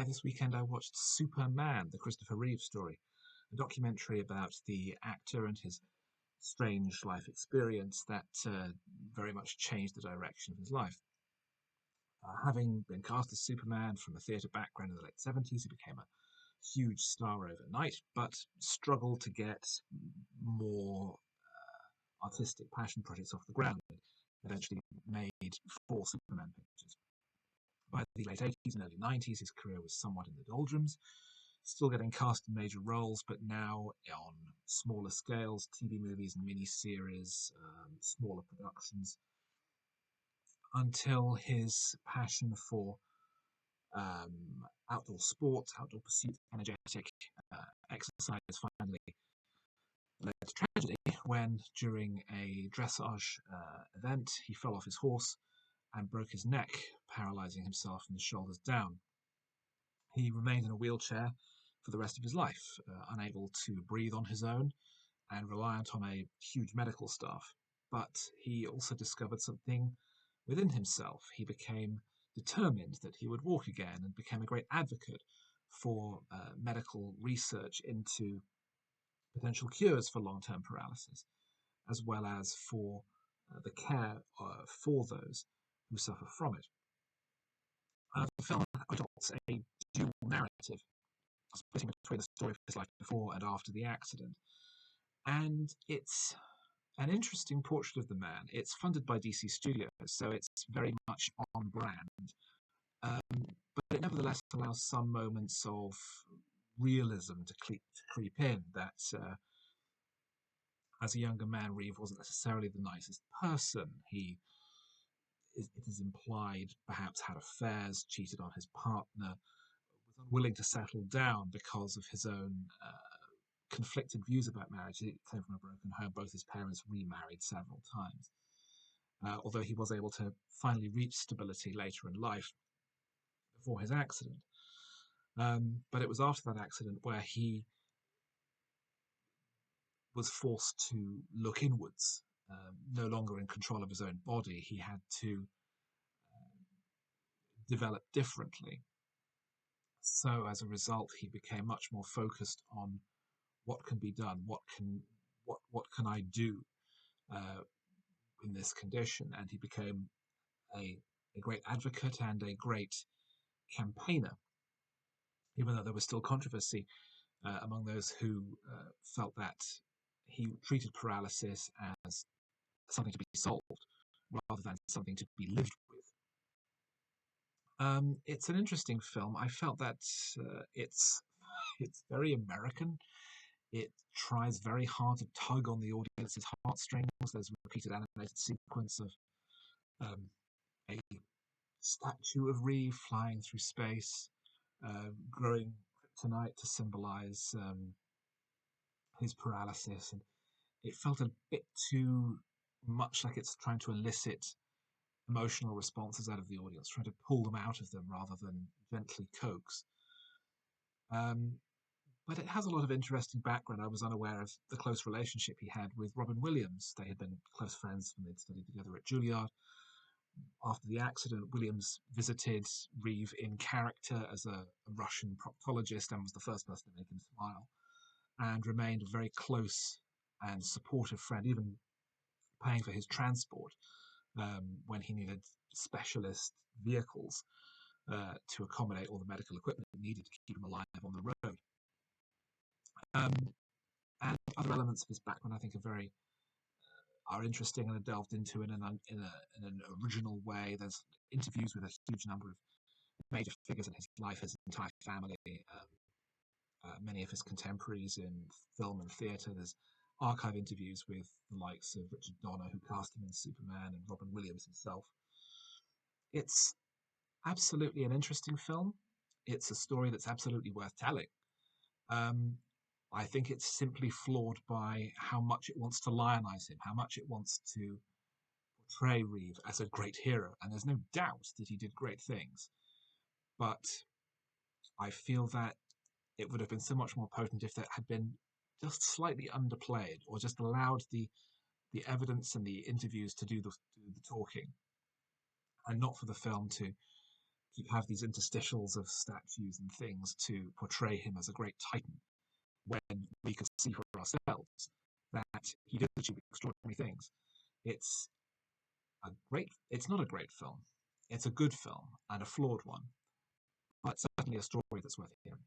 This weekend I watched Superman, the Christopher Reeve story, a documentary about the actor and his strange life experience that very much changed the direction of his life. Having been cast as Superman from a theatre background in the late 70s, he became a huge star overnight, but struggled to get more artistic passion projects off the ground. Eventually made 4 Superman pictures. By the late 80s and early 90s, his career was somewhat in the doldrums, still getting cast in major roles, but now on smaller scales, TV movies and miniseries, smaller productions, until his passion for outdoor sports, outdoor pursuits, energetic exercise finally led to tragedy when, during a dressage event, he fell off his horse and broke his neck, paralysing himself from the shoulders down. He remained in a wheelchair for the rest of his life, unable to breathe on his own and reliant on a huge medical staff. But he also discovered something within himself. He became determined that he would walk again and became a great advocate for medical research into potential cures for long-term paralysis, as well as for the care for those who suffer from it. The film adopts a dual narrative, splitting between the story of his life before and after the accident. And it's an interesting portrait of the man. It's funded by DC Studios, so it's very much on brand. But it nevertheless allows some moments of realism to creep in, that as a younger man, Reeve wasn't necessarily the nicest person. It is implied, perhaps had affairs, cheated on his partner, was unwilling to settle down because of his own conflicted views about marriage. He came from a broken home. Both his parents remarried several times. Although he was able to finally reach stability later in life before his accident. But it was after that accident where he was forced to look inwards, no longer in control of his own body. He had to develop differently. So as a result, he became much more focused on what can be done, what can I do in this condition, and he became a great advocate and a great campaigner, even though there was still controversy among those who felt that he treated paralysis as something to be solved rather than something to be lived with. It's an interesting film. I felt that it's very American. It tries very hard to tug on the audience's heartstrings. There's a repeated animated sequence of a statue of Reeve flying through space, growing kryptonite to symbolize his paralysis. And it felt a bit too much like it's trying to elicit emotional responses out of the audience, trying to pull them out of them rather than gently coax. But it has a lot of interesting background. I was unaware of the close relationship he had with Robin Williams. They had been close friends when they'd studied together at Juilliard. After the accident, Williams visited Reeve in character as a Russian proctologist and was the first person to make him smile, and remained a very close and supportive friend, even paying for his transport when he needed specialist vehicles to accommodate all the medical equipment needed to keep him alive on the road. And other elements of his background, I think, are interesting and are delved into in an original way. There's interviews with a huge number of major figures in his life, his entire family, many of his contemporaries in film and theatre. There's archive interviews with the likes of Richard Donner, who cast him in Superman, and Robin Williams himself. It's absolutely an interesting film. It's a story that's absolutely worth telling. I think it's simply flawed by how much it wants to lionize him, how much it wants to portray Reeve as a great hero. And there's no doubt that he did great things. But I feel that it would have been so much more potent if that had been just slightly underplayed, or just allowed the evidence and the interviews to do the talking, and not for the film to you have these interstitials of statues and things to portray him as a great titan, when we could see for ourselves that he did achieve extraordinary things. It's it's not a great film. It's a good film and a flawed one, but certainly a story that's worth hearing.